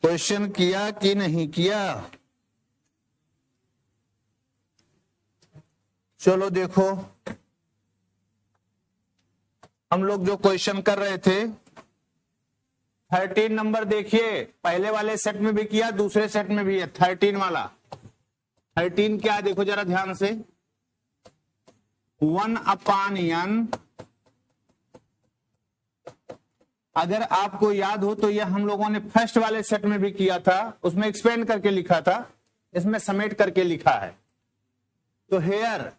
Question किया कि नहीं किया? चलो देखो, हम लोग जो क्वेश्चन कर रहे थे 13 नंबर देखिए, पहले वाले सेट में भी किया, दूसरे सेट में भी है 13 वाला। 13 क्या है देखो जरा ध्यान से, 1/n। अगर आपको याद हो तो यह हम लोगों ने फर्स्ट वाले सेट में भी किया था, उसमें एक्सपेंड करके लिखा था, इसमें समेट करके लिखा है। तो हेयर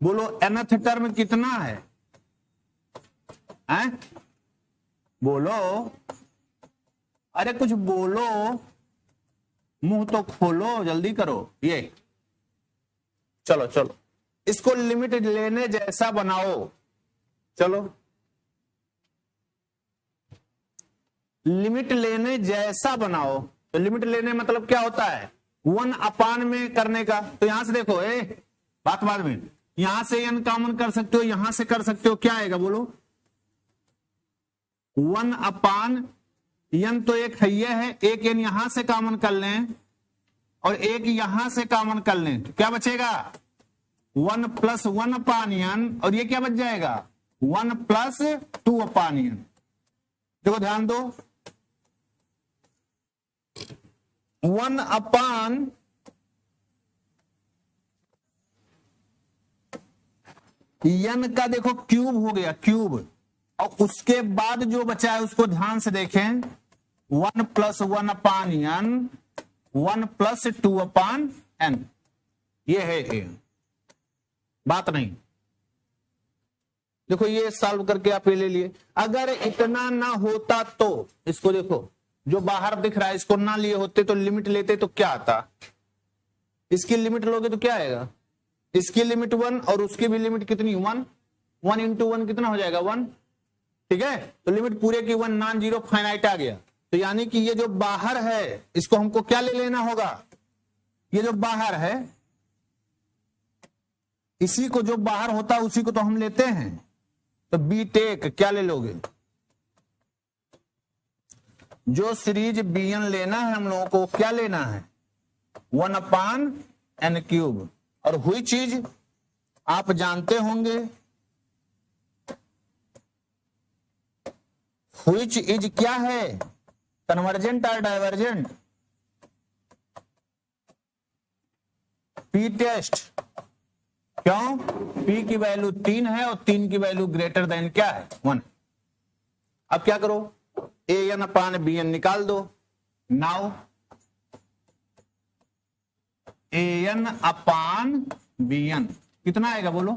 बोलो nth टर्म कितना है? हैं? बोलो, अरे कुछ बोलो, मुंह तो खोलो, जल्दी करो। ये चलो चलो इसको लिमिट लेने जैसा बनाओ। चलो लिमिट लेने जैसा बनाओ। तो लिमिट लेने मतलब क्या होता है? 1/n में करने का। तो यहां से देखो, बात बाद में, यहां से n कॉमन कर सकते हो, यहां से कर सकते हो, क्या आएगा बोलो? 1/n। तो एक है, एक n यहां से कॉमन कर लें और एक यहां से कॉमन कर लें, तो क्या बचेगा? 1 + 1/n, और ये क्या बच जाएगा? 1 + 2/n। देखो ध्यान दो, 1/n का देखो क्यूब हो गया, क्यूब, और उसके बाद जो बचा है उसको ध्यान से देखें, 1 + 1/n, 1 + 2/n, ये है बात नहीं। देखो ये सॉल्व करके आप ले लिए। अगर इतना ना होता तो इसको देखो, जो बाहर दिख रहा है इसको ना लिए होते तो लिमिट लेते तो क्या आता? इसकी लिमिट लोगे तो क्या आएगा? इसकी लिमिट 1 और उसकी भी लिमिट कितनी? 1। 1 × 1 कितना हो जाएगा? 1। ठीक है, तो लिमिट पूरे की 1, नॉन जीरो फाइनाइट आ गया। तो यानी कि ये जो बाहर है इसको हमको क्या ले लेना होगा? ये जो बाहर है, इसी को, जो बाहर होता है उसी को तो हम लेते हैं। तो बी टेक क्या ले लोगे? जो सीरीज bn लेना है हम लोगों को, क्या लेना है? 1/n³। और हुई चीज आप जानते होंगे, व्हिच इज क्या है? कन्वर्जेंट और डाइवर्जेंट? P test. क्यों? पी की वैल्यू 3 है और 3 की वैल्यू ग्रेटर देन क्या है? 1। अब क्या करो? an/bn निकाल दो। नाउ an/bn कितना आएगा बोलो?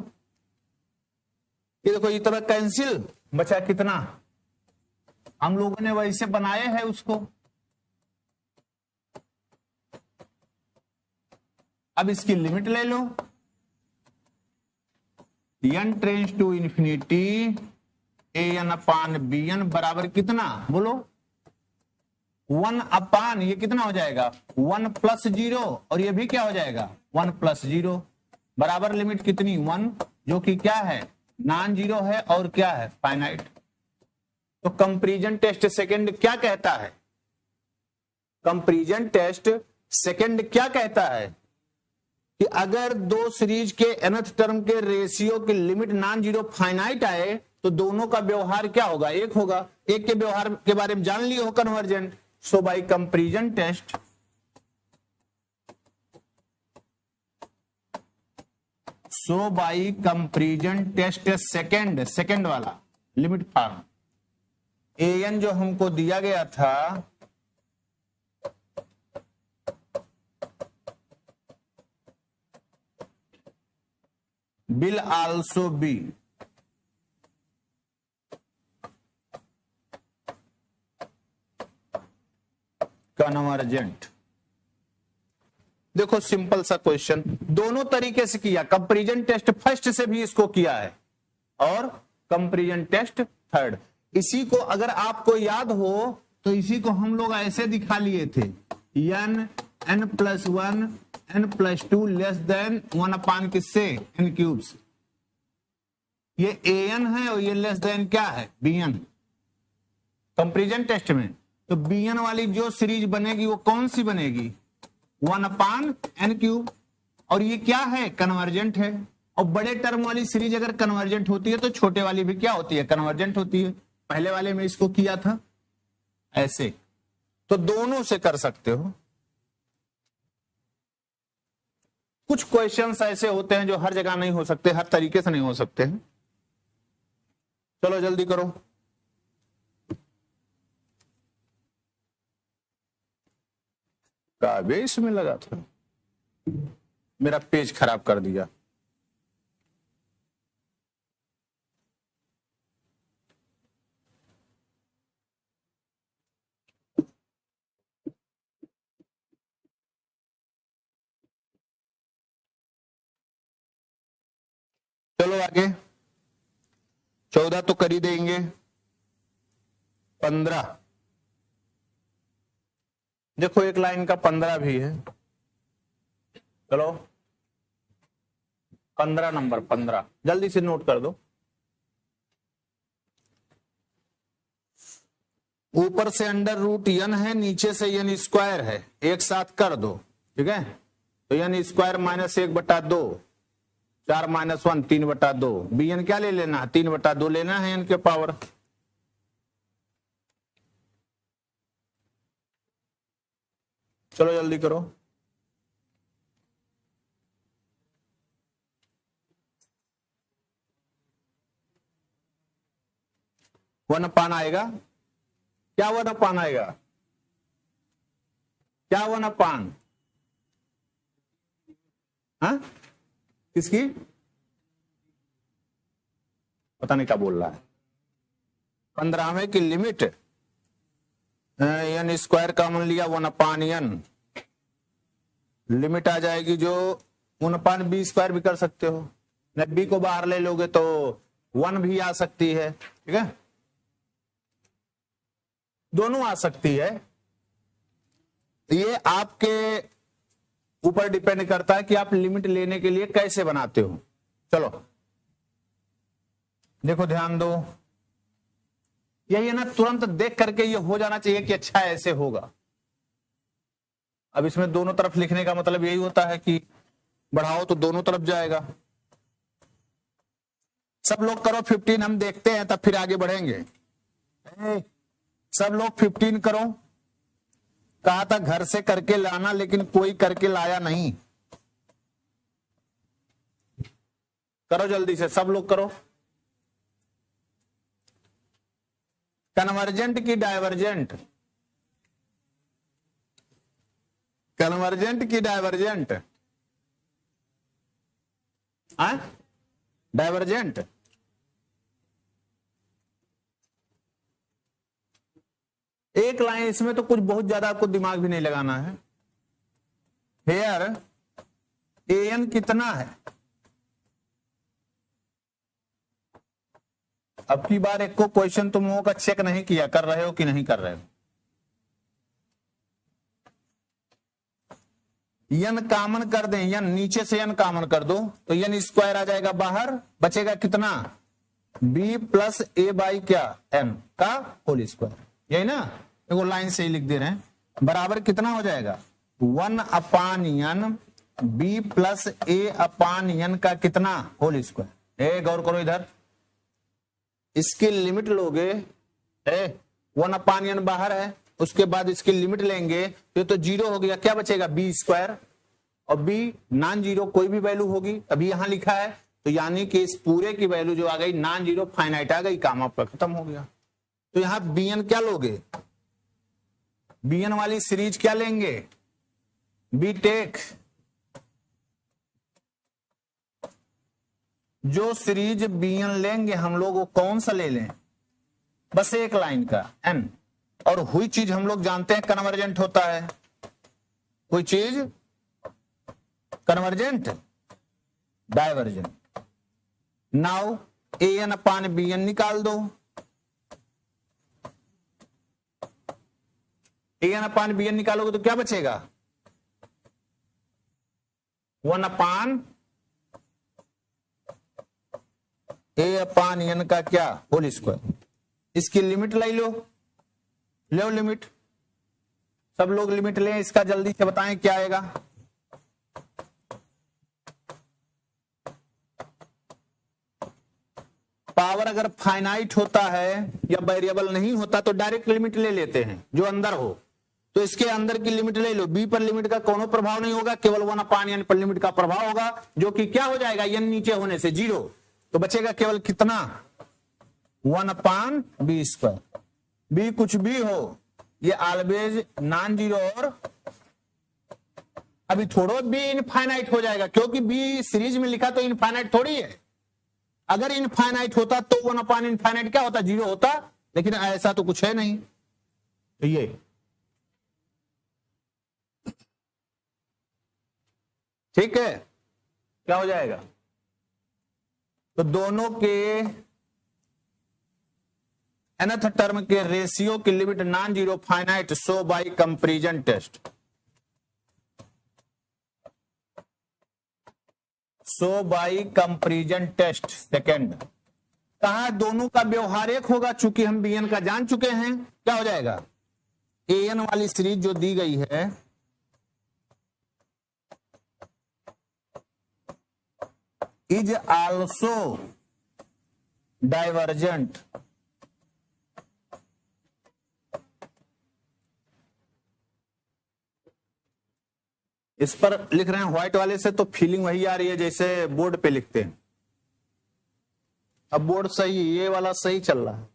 ये देखो, ये तरह कैंसिल, बचा कितना? हम लोगों ने वैसे बनाए हैं उसको। अब इसकी लिमिट ले लो, n tends to infinity, an/bn बराबर कितना बोलो? 1/, ये कितना हो जाएगा? 1 + 0, और ये भी क्या हो जाएगा? 1 + 0 बराबर लिमिट कितनी? 1, जो कि क्या है? नॉन जीरो है और क्या है? फाइनाइट। तो कंपैरिजन टेस्ट सेकंड क्या कहता है? कंपैरिजन टेस्ट सेकंड क्या कहता है कि अगर दो सीरीज के nth टर्म के रेशियो की लिमिट नॉन जीरो फाइनाइट आए तो दोनों का व्यवहार क्या होगा? एक होगा। एक के व्यवहार के बारे में जान लिए हो, convergent. So by comparison test, second वाला लिमिट फॉर्म an जो हमको दिया गया था, will also be कन्वर्जेंट। देखो सिंपल सा क्वेश्चन, दोनों तरीके से किया। कंपैरिजन टेस्ट फर्स्ट से भी इसको किया है और कंपैरिजन टेस्ट थर्ड। इसी को अगर आपको याद हो तो इसी को हम लोग ऐसे दिखा लिए थे, n+1 n+2 लेस देन 1/, किससे? n³। ये an है और ये लेस देन क्या है? bn। कंपेरिजन टेस्ट में, तो bn वाली जो सीरीज बनेगी वो कौन सी बनेगी, 1/n³। और ये क्या है, कन्वर्जेंट है। और बड़े टर्म वाली सीरीज अगर कन्वर्जेंट होती है तो छोटे वाली भी क्या होती है, कन्वर्जेंट होती है। पहले वाले में इसको किया था ऐसे, तो दोनों से कर सकते हो। कुछ क्वेश्चंस ऐसे होते हैं जो हर जगह नहीं हो सकते, हर तरीके से नहीं हो सकते हैं। चलो जल्दी करो। कागज में लगा था, मेरा पेज खराब कर दिया। चलो आगे, 14 तो कर ही देंगे, 15 देखो एक लाइन का 15 भी है। चलो 15 नंबर 15 जल्दी से नोट कर दो। ऊपर से अंडर रूट n है, नीचे से n² है, एक साथ कर दो, ठीक है। तो n² -1/2, 4 - 1 3/2। bn क्या ले लेना है, 3/2 लेना है n के पावर। चलो जल्दी करो। वन अपान आएगा क्या, 1 अपान आएगा क्या, 1 अपान, हाँ किसकी, पता नहीं क्या बोल रहा है। 15वें की लिमिट n² कॉमन लिया, 1/n लिमिट आ जाएगी जो 1/b² भी कर सकते हो। b को बाहर ले लोगे तो 1 भी आ सकती है, ठीक है, दोनों आ सकती है। ये आपके ऊपर डिपेंड करता है कि आप लिमिट लेने के लिए कैसे बनाते हो। चलो देखो ध्यान दो, यही है ना, तुरंत देख करके ये हो जाना चाहिए कि अच्छा ऐसे होगा। अब इसमें दोनों तरफ लिखने का मतलब यही होता है कि बढ़ाओ तो दोनों तरफ जाएगा। सब लोग करो 15, हम देखते हैं तब फिर आगे बढ़ेंगे। सब लोग 15 करो। कहा था घर से करके लाना, लेकिन कोई करके लाया नहीं। करो जल्दी से, सब लोग करो। कन्वर्जेंट की डाइवर्जेंट, कन्वर्जेंट की डाइवर्जेंट, डाइवर्जेंट एक लाइन, इसमें तो कुछ बहुत ज्यादा आपको दिमाग भी नहीं लगाना है। हेयर an कितना है, अब की बार एक को क्वेश्चन तुम लोगों का चेक नहीं किया, कर रहे हो कि नहीं कर रहे हो। n कॉमन कर दें, n नीचे से n कॉमन कर दो तो n² आ जाएगा बाहर, बचेगा कितना, b + a/ क्या n का होल स्क्वायर, यही ना। देखो लाइन से ही लिख दे रहे हैं, बराबर कितना हो जाएगा, 1/n b + a/n का कितना होल स्क्वायर। गौर करो इधर, इसकी लिमिट लोगे, 1/n बाहर है, उसके बाद इसकी लिमिट लेंगे तो 0 हो गया, क्या बचेगा b², और b नॉन जीरो कोई भी वैल्यू होगी, अभी यहां लिखा है, तो यानी कि इस पूरे की वैल्यू जो आ गई नॉन जीरो फाइनाइट आ गई, काम आपका खत्म हो गया। तो यहां bn क्या लोगे, bn वाली सीरीज क्या लेंगे, बी टेक, जो सीरीज bn लेंगे हम लोग वो कौन सा ले लें, बस एक लाइन का n, और हुई चीज हम लोग जानते हैं कन्वर्जेंट होता है, कोई चीज कन्वर्जेंट डाइवर्जेंट। नाउ an/bn निकाल दो, an/bn निकालोगे तो क्या बचेगा, 1/a/n का क्या होल स्क्वायर। इसकी लिमिट ले लो, लो लिमिट, सब लोग लिमिट लें, इसका जल्दी से बताएं क्या आएगा। पावर अगर फाइनाइट होता है या वेरिएबल नहीं होता तो डायरेक्ट लिमिट ले लेते हैं जो अंदर हो, तो इसके अंदर की लिमिट ले लो। बी पर लिमिट का कोनो प्रभाव नहीं होगा, केवल 1/n पर लिमिट का प्रभाव होगा, जो कि क्या हो जाएगा, n नीचे होने से 0, तो बचेगा केवल कितना, 1/b²। बी कुछ भी हो, ये ऑलवेज नॉन जीरो, और अभी थोड़ा बी इनफाइनाइट हो जाएगा, क्योंकि बी सीरीज में लिखा तो इनफाइनाइट थोड़ी है। अगर इनफाइनाइट होता तो 1/∞ क्या होता, 0 होता, लेकिन ऐसा तो कुछ है नहीं। तो ये ठीक है, क्या हो जाएगा, तो दोनों के nth टर्म के रेशियो की limit non zero finite show by comparison test. So by comparison test second, कहा दोनों का व्यवहार एक होगा, चूंकि हम bn का जान चुके हैं, क्या हो जाएगा, an वाली सीरीज जो दी गई है इज आल्सो डाइवर्जेंट इस पर लिख रहे हैं व्हाइट वाले से, तो फीलिंग वही आ रही है जैसे बोर्ड पे लिखते हैं। अब बोर्ड सही, ये वाला सही चल रहा है,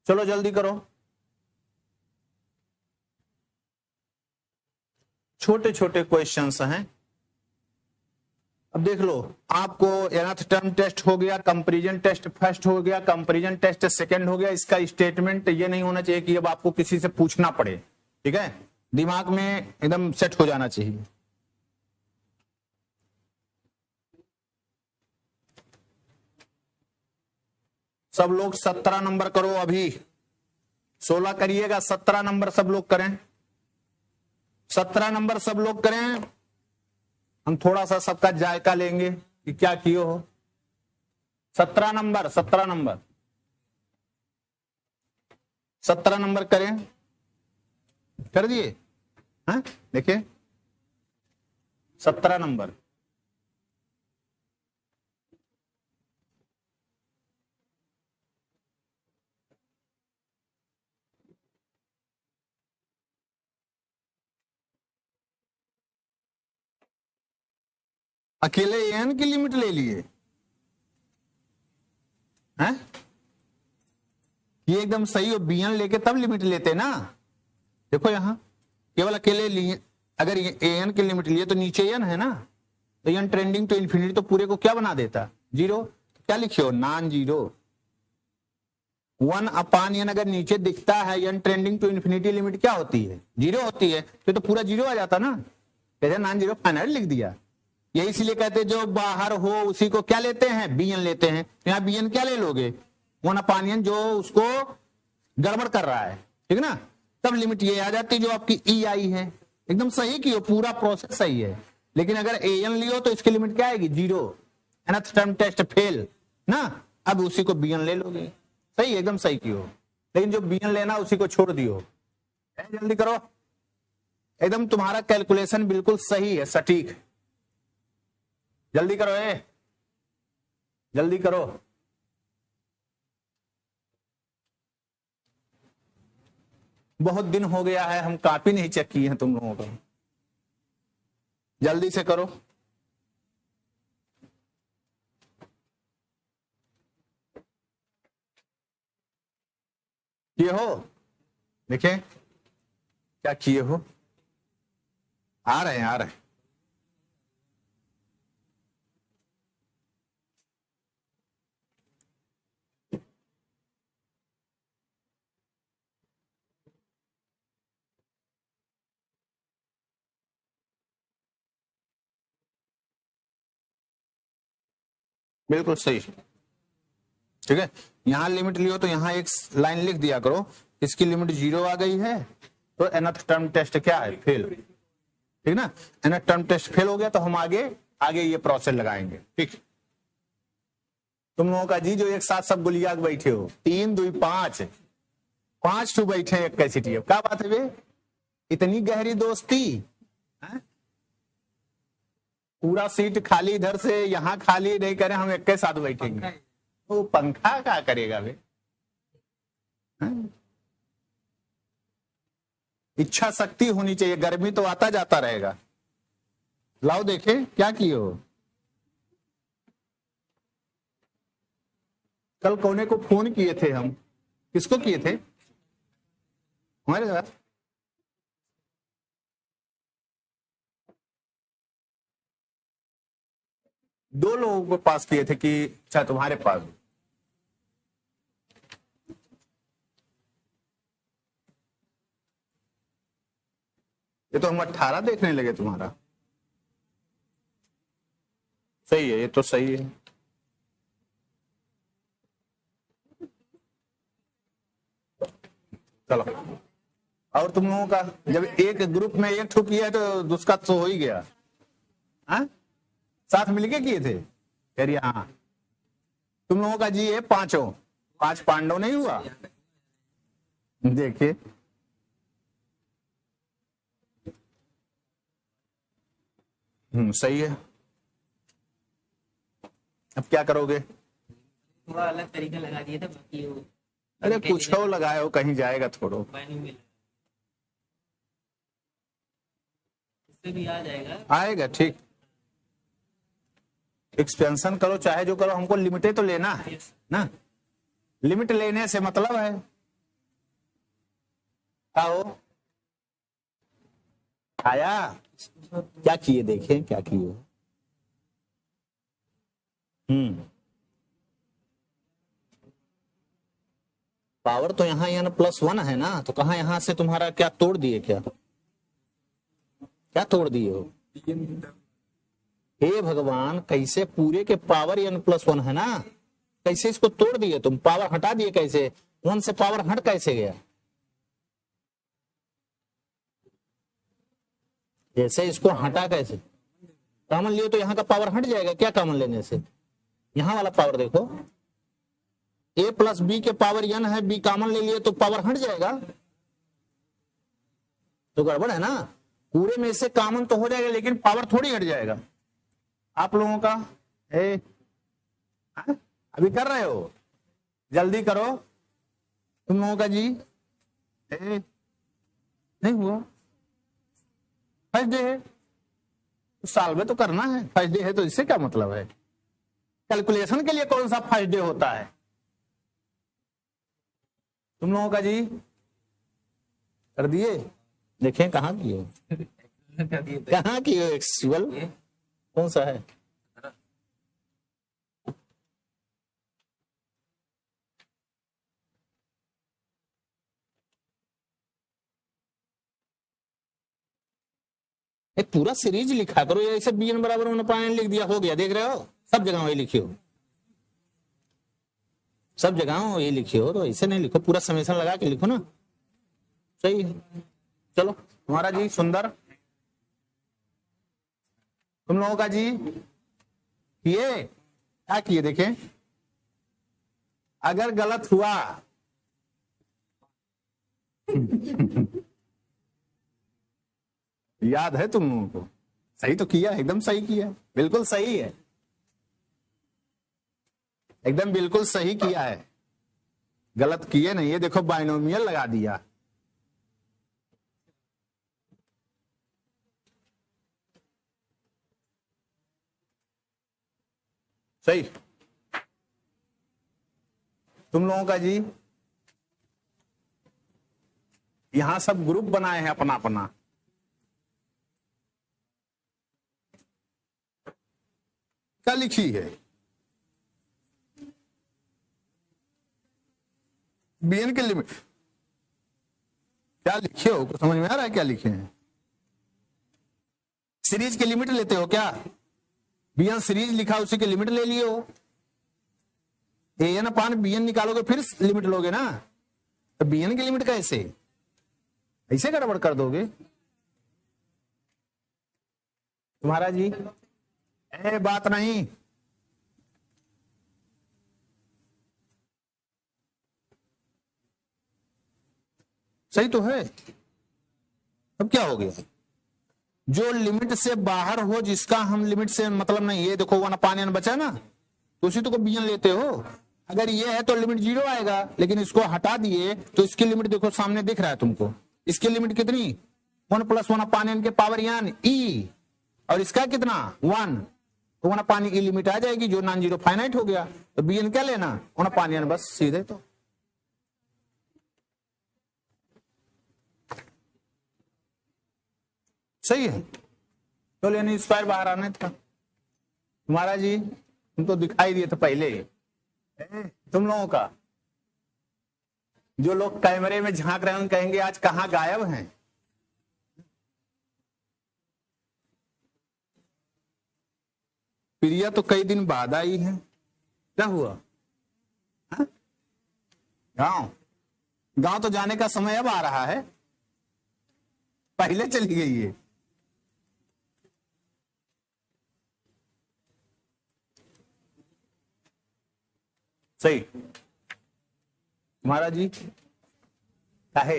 चलो जल्दी करो। छोटे छोटे क्वेश्चंस हैं। अब देख लो, आपको nth टर्म टेस्ट हो गया, कंपैरिजन टेस्ट फर्स्ट हो गया, कंपैरिजन टेस्ट सेकंड हो गया। इसका स्टेटमेंट ये नहीं होना चाहिए कि अब आपको किसी से पूछना पड़े, ठीक है, दिमाग में एकदम सेट हो जाना चाहिए। सब लोग 17 नंबर करो, अभी 16 करिएगा, 17 नंबर सब लोग करें, 17 नंबर सब लोग करें। हम थोड़ा सा सबका जायका लेंगे कि क्या किए हो। 17 नंबर 17 नंबर 17 नंबर करें, कर दिए, हाँ देखिए 17 नंबर। अकेले एन की लिमिट ले लिए हैं, ये एकदम सही हो, बीएन लेके तब लिमिट लेते ना। देखो यहां केवल अकेले लिए, अगर एन की लिमिट लिए तो नीचे एन है ना, तो एन ट्रेंडिंग टू इन्फिनिटी, तो पूरे को क्या बना देता, 0। क्या लिखियो, नॉन जीरो। 1/n अगर नीचे दिखता है, n trending to infinity limit क्या होती है, 0 होती है, तो पूरा 0 आ जाता ना, कहते नॉन जीरो फाइनाइट लिख दिया। यही इसलिए कहते जो बाहर हो उसी को क्या लेते हैं, बीएन लेते हैं। यहाँ बीएन क्या ले लोगे, 1/n, जो उसको गड़बड़ कर रहा है, ठीक ना, तब लिमिट ये आ जाती जो आपकी ई आई है। एकदम सही की हो, पूरा प्रोसेस सही है। लेकिन अगर एन लियो तो इसकी लिमिट क्या आएगी, 0, nth टर्म टेस्ट फेल ना, अब उसी को बीएन ले लोगे। सही, एकदम सही की हो, लेकिन जो बीएन लेना उसी को छोड़ दियो। जल्दी करो, एकदम तुम्हारा कैलकुलेशन बिल्कुल सही है, सटीक। जल्दी करो, जल्दी करो। बहुत दिन हो गया है, हम कॉपी नहीं चेक किए हैं तुम लोगों को, जल्दी से करो। किए हो, देखें क्या किए हो, आ रहे हैं आ रहे हैं। बिल्कुल सही, ठीक है। यहां लिमिट लियो तो यहां एक लाइन लिख दिया करो, इसकी लिमिट 0 आ गई है, तो nth टर्म टेस्ट क्या है, फेल, ठीक ना। nth टर्म टेस्ट फेल हो गया तो हम आगे ये प्रोसेस लगाएंगे, ठीक। तुम लोगों का जी जो एक साथ सब गुलिया बैठे हो, 3 2 5, 5 ठो बैठे एक कैसेटी। अब क्या बात है बे, इतनी गहरी दोस्ती है? पूरा सीट खाली, इधर से यहाँ खाली नहीं करे, हम एक के साथ बैठेंगे। वो पंखा क्या करेगा बे? इच्छा शक्ति होनी चाहिए, गर्मी तो आता जाता रहेगा। लाओ देखे क्या किए हो। कल कोने को फोन किए थे हम, किसको किए थे? हमारे साथ 2 लोगों के पास किए थे कि अच्छा तुम्हारे पास। ये तो हम 18 देखने लगे तुम्हारा। सही है, ये तो सही है। चलो, और तुम लोगों का जब एक ग्रुप में एक ठो किया है तो दूसरा तो हो ही गया। हाँ, साथ मिलके किए थे। कह हाँ, तुम लोगों का जी है 5 पांडव नहीं हुआ। देखिए सही है। अब क्या करोगे? थोड़ा अलग तरीका लगा दिया था, बाकी वो अरे कुछ हो लगाए हो, कहीं जाएगा थोड़ो। इससे भी आ जाएगा, आएगा ठीक। एक्सपेंशन करो चाहे जो करो, हमको लिमिटेड तो लेना है ना। लिमिट लेने से मतलब है क्या हो आया क्या किए, देखें क्या किए। पावर तो यहाँ n+1 है ना, तो कहा यहां से तुम्हारा क्या तोड़ दिए? क्या तोड़ दिए हो? हे भगवान, कैसे पूरे के पावर n+1 है ना, कैसे इसको तोड़ दिए तुम? पावर हटा दिए कैसे? 1 से पावर हट कैसे गया? जैसे इसको हटा कैसे? कॉमन लियो तो यहाँ का पावर हट जाएगा क्या? कॉमन लेने से यहाँ वाला पावर देखो, a+b के पावर n है, b कॉमन ले लिए तो पावर हट जाएगा। तो गड़बड़ है ना, पूरे में से कॉमन तो हो जाएगा लेकिन पावर थोड़ी हट जाएगा। आप लोगों का अभी कर रहे हो, जल्दी करो। तुम लोगों का जी नहीं हुआ। फर्स्ट डे है तो साल में तो करना है। फर्स्ट डे है तो इससे क्या मतलब है? कैलकुलेशन के लिए कौन सा फर्स्ट डे होता है? तुम लोगों का जी कर दिए? देखें कहाँ किए, कहाँ किए? एक्चुअल कौन सा है? एक पूरा सीरीज लिखा करो, ऐसे bn बराबर 1/n लिख दिया, हो गया। देख रहे हो, सब जगह वही लिखी हो, सब जगह ये लिखी हो, तो ऐसे नहीं लिखो, पूरा समेशन लगा के लिखो ना। सही है। चलो तुम्हारा जी सुंदर, तुम लोगों का जी किए क्या किए? देखें अगर गलत हुआ याद है तुम लोगों को? सही तो किया, एकदम सही किया, बिल्कुल सही है, एकदम बिल्कुल सही किया है, गलत किए नहीं। ये देखो बाइनोमियल लगा दिया। सही। तुम लोगों का जी यहां सब ग्रुप बनाए हैं अपना अपना। क्या लिखी है? bn के लिमिट क्या लिखे हो? समझ में आ रहा है क्या लिखे हैं? सीरीज के लिमिट लेते हो क्या? bn सीरीज लिखा, उसी के लिमिट ले लिए हो। an/bn निकालोगे फिर लिमिट लोगे ना, तो bn की लिमिट कैसे? ऐसे गड़बड़ कर दोगे तुम्हारा जी। बात नहीं, सही तो है। अब क्या हो गया, जो लिमिट से बाहर हो, जिसका हम लिमिट से मतलब नहीं, ये देखो 1/n बचा ना, तो उसी तो को bn लेते हो। अगर ये है तो लिमिट 0 आएगा, लेकिन इसको हटा दिए तो इसकी लिमिट देखो सामने दिख रहा है तुमको। इसकी लिमिट कितनी, 1 + 1/n के पावर n e, और इसका कितना 1, तो 1/e की लिमिट आ जाएगी, जो नॉन जीरो फाइनाइट हो गया। तो bn क्या लेना, 1/n, बस सीधे। तो सही है। तो यानी स्क्वायर बाहर आने था। तुम्हारा जी तुमको दिखाई दिए तो पहले तुम लोगों का, जो लोग कैमरे में झांक रहे हैं कहेंगे आज कहां गायब हैं। प्रिया तो कई दिन बाद आई है, क्या हुआ? गांव गांव तो जाने का समय अब आ रहा है, पहले चली गई है। सही। तुम्हारा जी काहे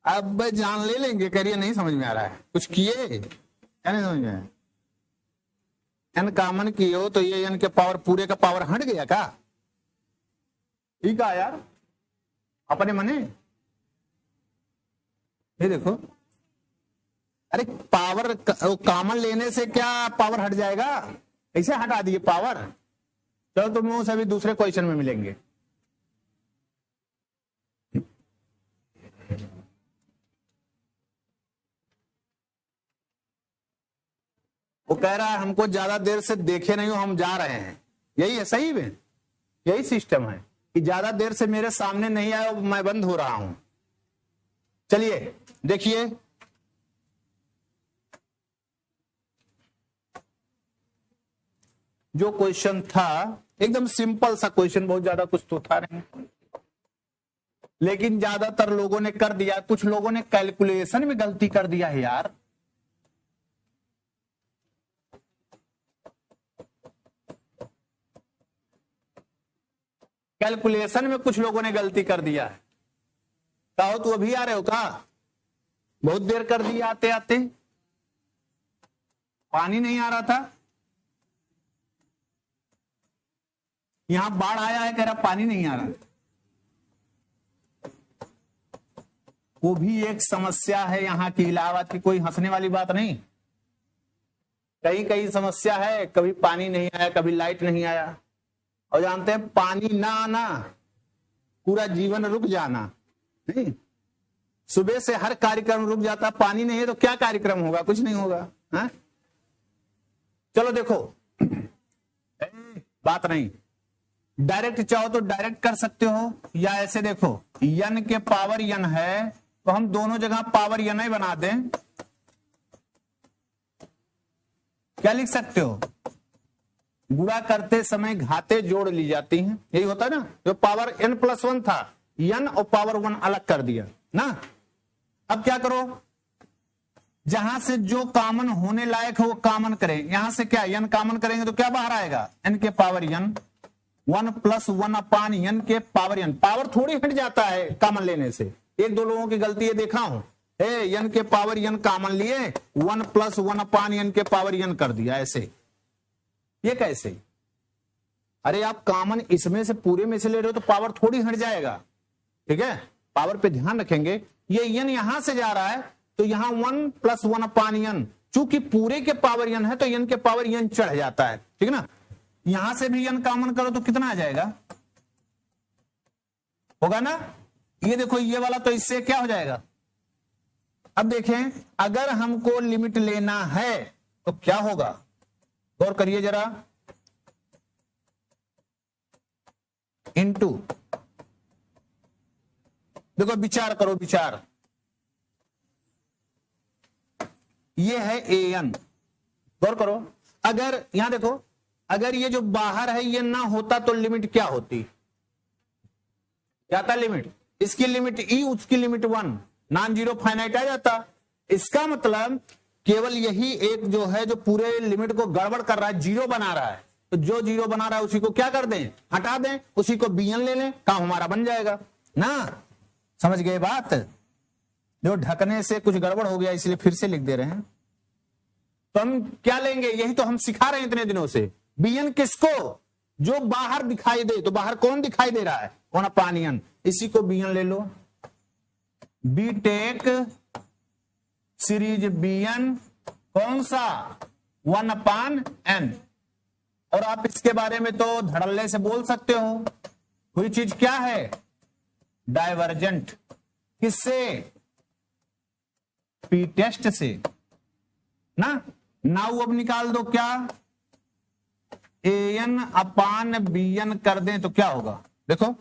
अब जान ले लेंगे, करिए नहीं समझ में आ रहा है, कुछ किए क्या नहीं समझ में आया? n कॉमन किए हो तो ये n के पावर पूरे का पावर हट गया का? ठीक है यार, अपने मने ये देखो, अरे पावर कॉमन लेने से क्या पावर हट जाएगा? ऐसे हटा दिए पावर। चलो तुम लोगों से अभी दूसरे क्वेश्चन में मिलेंगे। वो कह रहा है हमको ज्यादा देर से देखे नहीं हो, हम जा रहे हैं। यही है, सही में यही सिस्टम है कि ज्यादा देर से मेरे सामने नहीं आए, मैं बंद हो रहा हूं। चलिए देखिए, जो क्वेश्चन था एकदम सिंपल सा क्वेश्चन, बहुत ज्यादा कुछ तो था नहीं, लेकिन ज्यादातर लोगों ने कर दिया। कुछ लोगों ने कैलकुलेशन में गलती कर दिया है यार। कैलकुलेशन में कुछ लोगों ने गलती कर दिया है। कहो तू अभी आ रहे हो का? बहुत देर कर दी आते आते, पानी नहीं आ रहा था। यहां बाढ़ आया है, कह रहा पानी नहीं आ रहा। वो भी एक समस्या है यहाँ की, इलाहाबाद की, कोई हंसने वाली बात नहीं। कहीं कहीं समस्या है, कभी पानी नहीं आया, कभी लाइट नहीं आया। और जानते हैं पानी ना आना पूरा जीवन रुक जाना। नहीं, सुबह से हर कार्यक्रम रुक जाता, पानी नहीं है तो क्या कार्यक्रम होगा? कुछ नहीं होगा। हा? चलो देखो, बात नहीं, डायरेक्ट चाहो तो डायरेक्ट कर सकते हो, या ऐसे देखो n के पावर n है तो हम दोनों जगह पावर n ही बना दें। क्या लिख सकते हो? गुणा करते समय घाते जोड़ ली जाती हैं, यही होता है ना। जो पावर n+1 था, n और पावर 1 अलग कर दिया ना। अब क्या करो, जहां से जो कॉमन होने लायक है वो कॉमन करें। यहां से क्या n कॉमन करेंगे तो क्या बाहर आएगा? n के पावर n, 1 + 1/n के पावर n। पावर थोड़ी हट जाता है कॉमन लेने से, एक दो लोगों की गलती है देखा हूं। n के पावर n कॉमन लिए, 1 + 1/n के पावर n कर दिया। ऐसे ये कैसे? अरे आप कॉमन इसमें से पूरे में से ले रहे हो तो पावर थोड़ी हट जाएगा। ठीक है, पावर पे ध्यान रखेंगे। ये n यहां से जा रहा है तो यहां 1 + 1/n, चूंकि पूरे के पावर n है तो n के पावर n चढ़ जाता है। ठीक है ना, यहां से भी n कॉमन करो तो कितना आ जाएगा? होगा ना। ये देखो ये वाला तो इससे क्या हो जाएगा? अब देखें, अगर हमको लिमिट लेना है तो क्या होगा? गौर करिए जरा, इनटू, देखो विचार करो, विचार। ये है an, गौर करो। अगर यहां देखो, अगर ये जो बाहर है ये ना होता तो लिमिट क्या होती? क्या था लिमिट? इसकी लिमिट e, उसकी लिमिट 1, नॉन जीरो फाइनाइट आ जाता। इसका मतलब केवल यही एक जो है जो पूरे लिमिट को गड़बड़ कर रहा है, जीरो बना रहा है। तो जो जीरो बना रहा है उसी को क्या कर दें? हटा दें, उसी को bn ले लें, काम हमारा बन जाएगा ना। समझ गए बात? जो ढकने से कुछ गड़बड़ हो गया इसलिए फिर से लिख दे रहे हैं। तो हम क्या लेंगे, यही तो हम सिखा रहे हैं इतने दिनों से। बीएन किसको, जो बाहर दिखाई दे, तो बाहर कौन दिखाई दे रहा है, कौन अपान एन, इसी को बीएन ले लो। बी टेक सीरीज बीएन कौन सा, 1/n। और आप इसके बारे में तो धड़ल्ले से बोल सकते हो, कोई चीज क्या है, डाइवर्जेंट। किससे, पी टेस्ट से ना। नाउ अब निकाल दो क्या, an/bn कर दें तो क्या होगा, देखो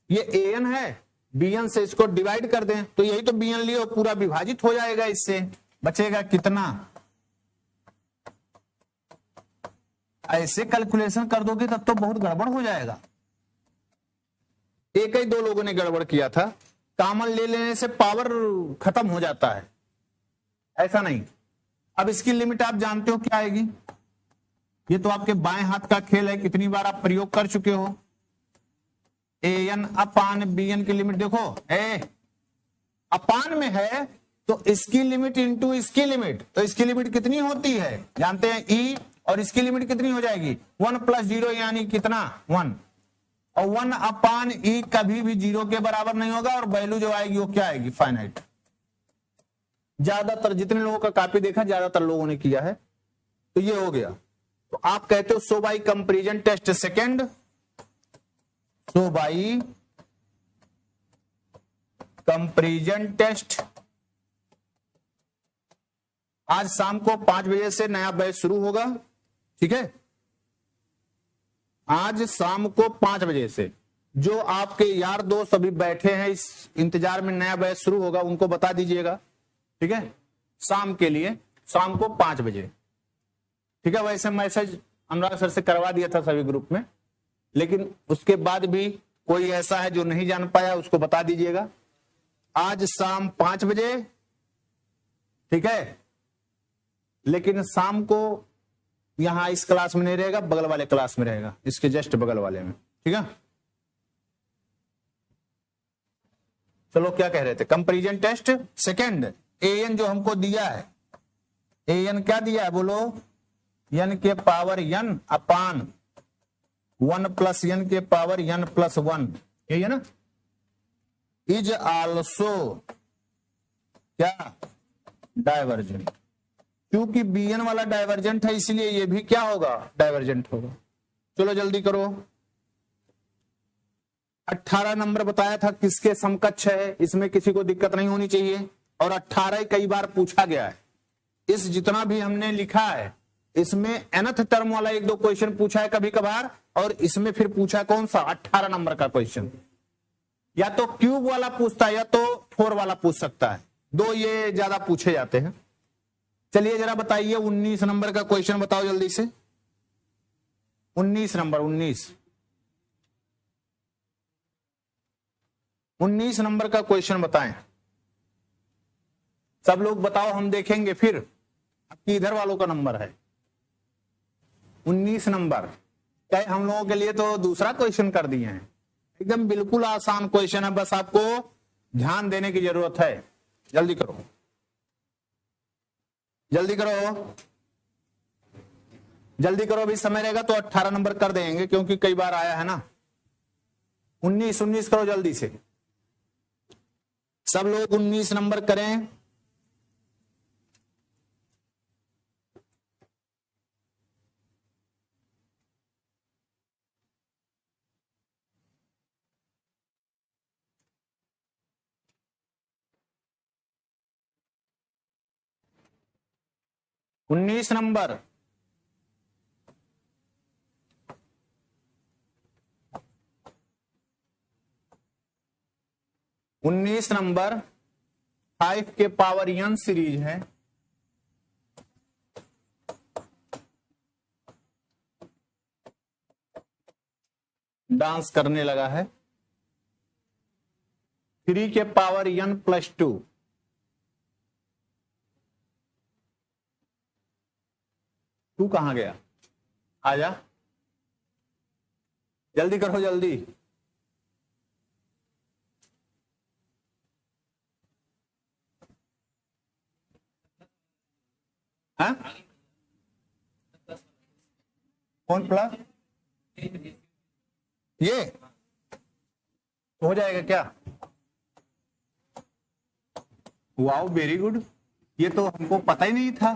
ये an है, bn से इसको डिवाइड कर दें तो यही तो bn लियो, पूरा विभाजित हो जाएगा, इससे बचेगा कितना। ऐसे कैलकुलेशन कर दोगे तब तो बहुत गड़बड़ हो जाएगा। एक ही दो लोगों ने गड़बड़ किया था, कॉमन ले लेने से पावर खत्म हो जाता है, ऐसा नहीं। अब इसकी लिमिट आप जानते हो क्या आएगी, ये तो आपके बाएं हाथ का खेल है, कितनी बार आप प्रयोग कर चुके हो। an/bn की लिमिट देखो, अपान में है तो इसकी लिमिट इंटू इसकी लिमिट, तो इसकी लिमिट कितनी होती है जानते हैं, e, और इसकी लिमिट कितनी हो जाएगी, 1 + 0 यानी कितना, 1। और 1/e कभी भी 0 के बराबर नहीं होगा, और वैल्यू जो आएगी वो क्या आएगी, फाइनाइट। ज्यादातर जितने लोगों का कॉपी देखा, ज्यादातर लोगों ने किया है, तो ये हो गया। तो आप कहते हो so by comparison test second, so by comparison test. आज शाम को 5 बजे से नया बैच शुरू होगा, ठीक है, आज शाम को 5 बजे से। जो आपके यार दोस्त अभी बैठे हैं इस इंतजार में, नया बैच शुरू होगा, उनको बता दीजिएगा, ठीक है, शाम के लिए, शाम को 5 बजे, ठीक है। वैसे मैसेज अनुराग सर से करवा दिया था सभी ग्रुप में, लेकिन उसके बाद भी कोई ऐसा है जो नहीं जान पाया, उसको बता दीजिएगा। आज शाम 5 बजे, ठीक है, लेकिन शाम को यहां इस क्लास में नहीं रहेगा, बगल वाले क्लास में रहेगा, इसके जस्ट बगल वाले में, ठीक है। चलो क्या कह रहे थे, कंपैरिजन टेस्ट सेकंड, an जो हमको दिया है, an क्या दिया है बोलो, n के पावर n अपान 1 + n के पावर n + 1, यही है ना। इज आल्सो क्या, डाइवर्जेंट। क्योंकि bn वाला डाइवर्जेंट है, इसलिए ये भी क्या होगा, डाइवर्जेंट होगा। चलो जल्दी करो। 18 नंबर बताया था किसके समकक्ष है, इसमें किसी को दिक्कत नहीं होनी चाहिए, और 18 कई बार पूछा गया है। इस जितना भी हमने लिखा है इसमें nth टर्म वाला 1-2 क्वेश्चन पूछा है कभी कभार, और इसमें फिर पूछा कौन सा, 18 नंबर का क्वेश्चन। या तो क्यूब वाला पूछता है या तो 4 वाला पूछ सकता है, 2 ये ज्यादा पूछे जाते हैं। चलिए जरा बताइए 19 नंबर का क्वेश्चन बताओ जल्दी से, 19 नंबर, 19 नंबर का क्वेश्चन बताएं। सब लोग बताओ, हम देखेंगे फिर आपकी इधर वालों का नंबर है 19 नंबर। क्या हम लोगों के लिए तो दूसरा क्वेश्चन कर दिए हैं, एकदम बिल्कुल आसान क्वेश्चन है, बस आपको ध्यान देने की जरूरत है। जल्दी करो, जल्दी करो, जल्दी करो, अभी समय रहेगा तो 18 नंबर कर देंगे, क्योंकि कई बार आया है ना। 19 करो जल्दी से, सब लोग 19 नंबर करें। उन्नीस नंबर, उन्नीस नंबर 5 के पावर n सीरीज है। डांस करने लगा है। 3 के पावर n + 2, तू कहां गया, आजा जल्दी करो जल्दी। हाँ? कौन प्लस? ये हो जाएगा क्या? वाओ वेरी गुड, ये तो हमको पता ही नहीं था।